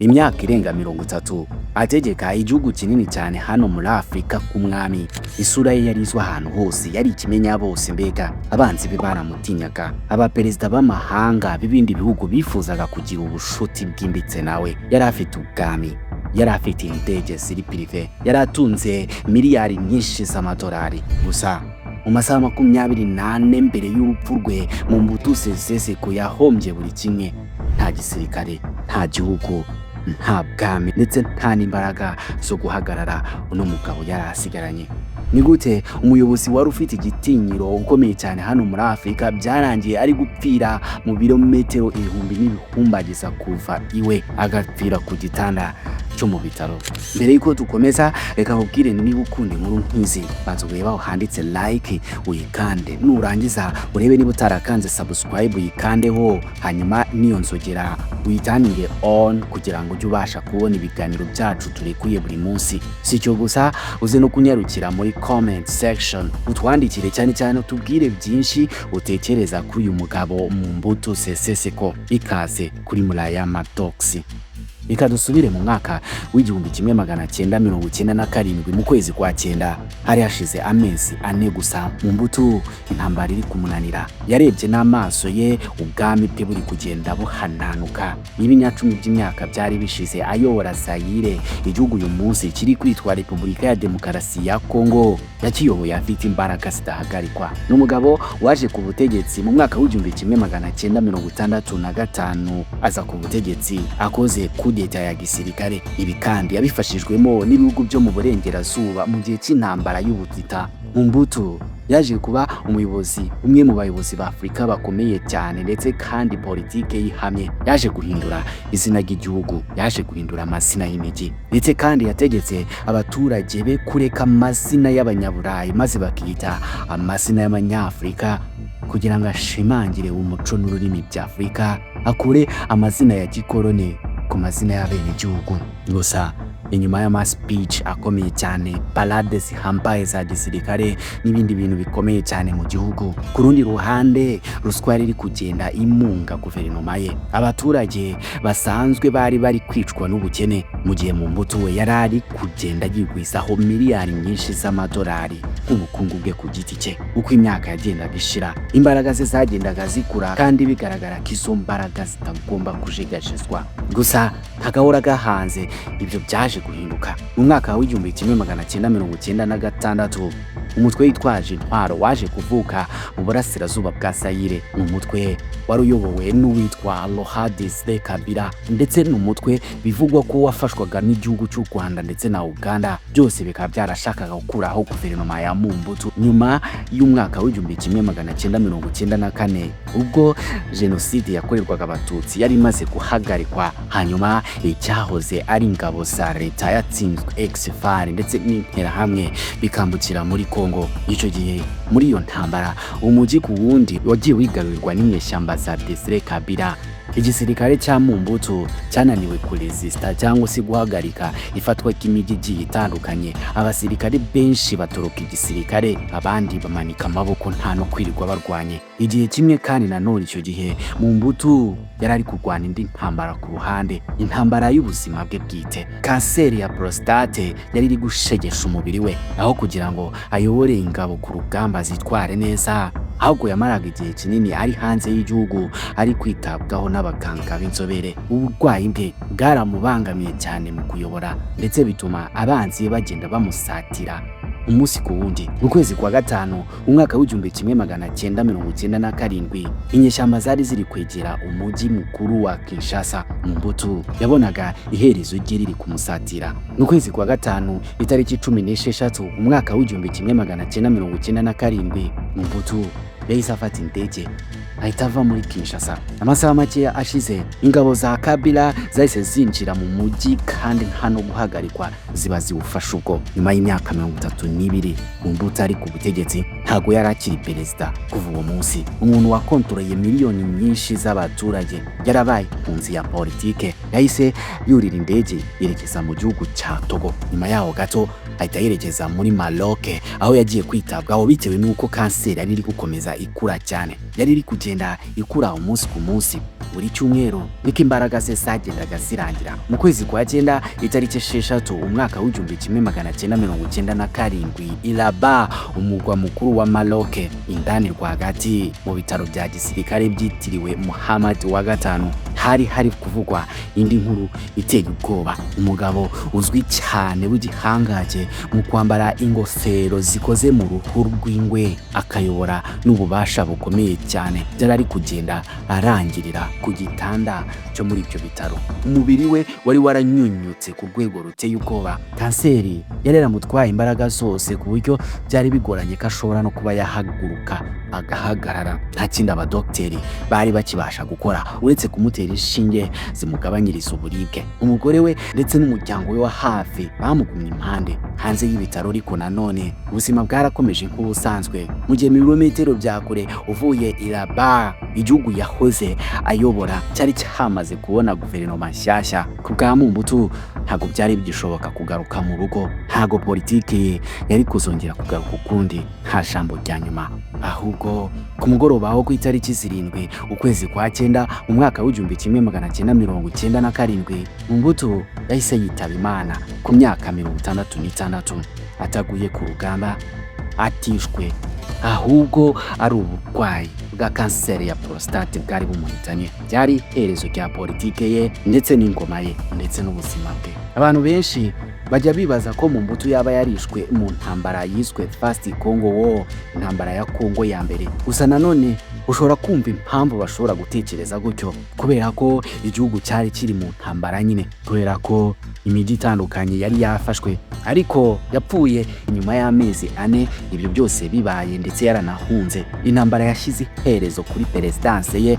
imyaka irenga 30 ategeka igihugu kinini cyane hano muri Afurika k'umwami. Isura ye yarizwe ahantu hose, yari ikimenya bose, mbega abanzi be baramutinyaga. Abaperezida b'amahanga b'ibindi bihugu bifuzaga kugira ubushuti bwimbitse nawe. Yari afite ubwami, yari afite indege ziri prive, yari atunze miliyari nyinshi z'amadolari. Gusa mu masaha 24 mbere y'urupfu rwe, Mobutu Sese Seko yahombye buri kimwe. Nta gisirikare, nta gihugu, nta bwami, ndetse nta n'imbaraga zo guhagarara uno mugabo yari asigaranye. Ni gute umuyobozi wari ufite igitinyiro ukomeye cyane hano muri Afurika byarangiye ari gupfira mu birometero 1000 kuva iwe, agapfira ku gitanda cyo mu bitaro? Mbere yuko dukomeza, reka nkubwire niba ukunda inkuru nk'izi, banza urebe aho handitse like uyikande, nurangiza urebe niba utarakanze subscribe uyikandeho, hanyuma niyo nzogera uyitanire on kugira ngo ujye ubasha kubona ibiganiro byacu turekuye buri munsi. Si cyo gusa, uze no kunyarukira muri comment section utwandikire cyane cyane utubwire byinshi utekereza kuri uyu mugabo Mobutu Sese Seko. Ikaze kuri Muri Matoxi. Reka dusubire mu mwaka w'1997 mu kwezi kwa 9. Hari hashize amezi 4 gusa Mobutu intambara iri kumunanira. Yarebye n'amaso ye ubwami bwe buri kugenda buhananuka. Ibinyacumi by'imyaka byari bishize ayobora Zaire, igihugu uyu munsi kiri kwitwa Repubulika ya Demokarasi ya Congo. Yakiyoboye afite imbaraga zidahagarikwa. N'umugabo waje ku butegetsi mu mwaka w'1965 aza ku butegetsi akoze kudeta ya gisirikare. Ibi kandi yabifashijwemo n'ibihugu byo mu burengerazuba mu gihe cy'intambara y'ubutita. Mobutu yaje kuba umwe mu bayobozi ba Afurika bakomeye cyane, ndetse kandi politiki yihamye. Yaje guhindura izina ry'igihugu, yaje guhindura amazina y'imijyi, ndetse kandi yategetse abaturage be kureka amazina y'abanyaburayi maze bakita amazina y'abanyafurika kugira ngo ashimangire umuco n'ururimi bya Afurika, akure amazina ya gikoloni ku mazina y'abenegihugu. Gusa inyuma y'ama speech akomeye cyane, parade zihambaye za gisirikare n'ibindi bintu bikomeye cyane mu gihugu, ku rundi ruhande ruswa iri kugenda imunga guverinoma ye. Abaturage basanzwe bari kwicwa n'ubukene, mu gihe Mobutu we yarari kugenda yigwizaho miliyari nyinshi z'amadolari ubukungu bwe ku giti cye. Uko imyaka yagendaga ishira, imbaraga ze zagendaga zikura, kandi bigaragara ko izo mbaraga zitagomba kujegajezwa. Gusa hagahora gahanze ibyo byaje guhinduka. Mu mwaka w'1996 umutwe witwaje intwaro waje kuvuka mu burasirazuba bwa Zaire. Umutwe wari uyobowe n'uwitwa Laurent-Désiré Kabila, ndetse n'umutwe bivugwa ko wafashwaga n'igihugu cy'u Rwanda ndetse na Uganda. Byose bikaba byarashakaga gukuraho guverinoma ya Mobutu nyuma y'umwaka w'1994 ubwo jenoside yakorerwaga abatutsi yari imaze guhagarikwa. Hanyuma icyahoze ari ingabo za leta yatsinzwe ex-FARC ndetse n'interahamwe bikambukira muri Congo. Icyo gihe muri iyo ntambara umujyi ku wundi wagiye wigarurirwa n'inyeshyamba za Désiré Kabila. Igisirikare cya Mobutu cyananiwe kuresista cyangwa se guhagarika ifatwa ry'imijyi igiye itandukanye. Abasirikare benshi batoroka igisirikare, abandi bamanika amaboko nta no kwirirwa barwanye. Igihe kimwe kandi nanone icyo gihe Mobutu yari ari kurwana indi ntambara ku ruhande, intambara y'ubuzima bwe bwite. Kanseri ya prostate yari iri gushegesha umubiri we. Aho kugira ngo ayobore ingabo ku rugamba zitware neza, ahubwo yamaraga igihe kinini ari hanze y'igihugu ari kwitabwaho n'abaganga b'inzobere. Uburwayi bwe bwaramubangamiye cyane mu kuyobora, ndetse bituma abanzi bagenda bamusatira umunsi ku wundi. Mu kwezi kwa 5 umwaka w'1997 inyeshyamba zari ziri kwegera umujyi mukuru wa Kinshasa. Mobutu yabonaga iherezo rye riri kumusatira. Mu kwezi kwa 5 itariki 16 umwaka w'1997 Mobutu yahise afata indege ahita ava muri Kinshasa. Amasaha make ashize ingabo za Kabila zahise zinjira mu mujyi, kandi nta no guhagarikwa ziba ziwufasha. Ubwo nyuma y'imyaka 32 Mobutu ari ku butegetsi, ntago yari akiri perezida. Kuva uwo munsi umuntu wakontoreye miliyoni nyinshi z'abaturage yarabaye impunzi ya politike. Yahise yurira indege yerekeza mu gihugu cya Togo. Nyuma yaho gato ahita yerekeza muri Maroc, aho yagiye kwitabwaho bitewe n'uko kanseri yari iri gukomeza ikura cyane. Yari iri kugenda ikura umunsi ku munsi. buri cyumweru niko imbaraga ze zagendaga zirangira. Mu kwezi kwa 9 itariki 6 umwaka w'1997 Iraba, umugwa mukuru wa Maroc, indani rwagati mu bitaro bya gisirikare byitiriwe Muhammad wa gatanu, hari kuvugwa indi nkuru iteye ubwoba. Umugabo uzwi cyane w'igihangaje mu kwambara ingofero zikoze mu ruhu rw'ingwe, akayobora n'ububasha bukomeye cyane, byari kugenda arangirira ku gitanda cyo muri ibyo bitaro. Umubiri we wari waranyunyutse ku rwego ruteye ubwoba. Kanseri yari yaramutwaye imbaraga zose ku buryo byari bigoranye ko ashobora no kuba yahaguruka agahagarara. Nta kindi abadokteri bari bakibasha gukora uretse kumutera inshinge zimugabanyiriza uburibwe. Umugore we ndetse n'umuryango we wa hafi bamugumye impande hanze y'ibitaro, ariko nanone ubuzima bwarakomeje nk'ubusanzwe. Mu gihe ibirometero bya kure uvuye Iraba, igihugu yahoze ayobora cyari cyamaze kubona guverinoma nshyashya. Ku bwa Mobutu ntago byari bigishoboka kugaruka mu rugo, ntago politiki yari kuzongera kugaruka ukundi, nta jambo rya nyuma. Ahubwo ku mugoroba aho ku itariki 7 ukwezi kwa 9 mu mwaka w'1997 Mobutu yahise yitaba Imana ku myaka 66, ataguye ku rugamba, atishwe, ahubwo ari uburwayi bwa kanseri ya prostate bwari bumuhitanye. Byari iherezo rya politike ye ndetse n'ingoma ye ndetse n'ubuzima bwe. Abantu benshi bajya bibaza ko Mobutu yaba yarishwe mu ntambara yiswe First Congo War, intambara ya Congo ya mbere. Gusa nanone ushobora kumva impamvu bashobora gutekereza gutyo, kubera ko igihugu cyari kiri mu ntambara nyine, kubera ko imijyi itandukanye yari yafashwe. Ariko yapfuye inyuma y'amezi 4 ibyo byose bibaye, ndetse yaranahunze. Intambara yashyize iherezo kuri perezidanse ye,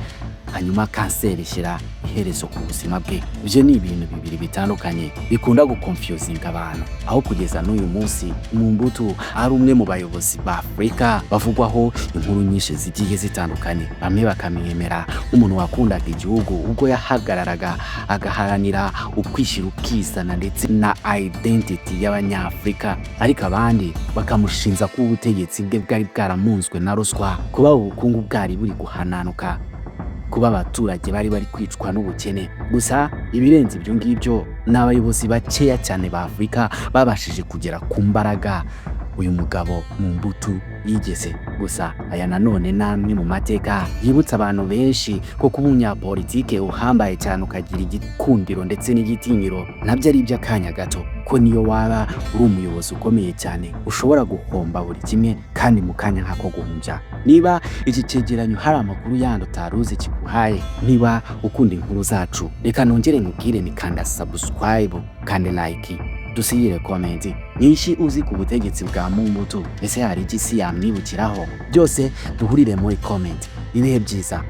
hanyuma kanseri ishyira iherezo ku buzima bwe. Ibyo ni ibintu bibiri bitandukanye bikunda gukonfuzinga abantu, aho kugeza n'uyu munsi Mobutu ari umwe mu bayobozi ba Afurika bavugwaho inkuru nyinshi zigiye zitandukanye. Bamwe bakamwemera nk'umuntu wakundaga igihugu ubwo yahagararaga agaharanira ukwishyira ukizana ndetse na identity y'Abanyafurika, ariko abandi bakamushinza ko ubutegetsi bwe bwari bwaramunzwe na ruswa, kuba ubukungu bwari buri guhananuka, kuba abaturage bari kwicwa n'ubukene. Gusa ibirenze ibyo ngibyo n'abayobozi bakeya cyane ba Afurika babashije kugera ku mbaraga uyu mugabo Mobutu yigeze. Gusa aya nanone namwe mu mateka yibutsa abantu benshi ko kuba umunyapolitike uhambaye cyane ukagira igikundiro ndetse n'igitinyiro nabyo ari iby'akanya gato, ko niyo waba uri umuyobozi ukomeye cyane ushobora guhomba buri kimwe kandi mu kanya nk'ako guhumbya. Niba iki cyegeranyo hari amakuru yandi utaruzi kiguhaye, niba ukunda inkuru zacu, reka nongere nkubwire ni kanda subscribe kandi like, dusigire comment nyinshi uzi ku butegetsi bwa Mobutu. Ese hari iki si yamwibukiraho? Byose duhurire muri comment. Ibihe byiza.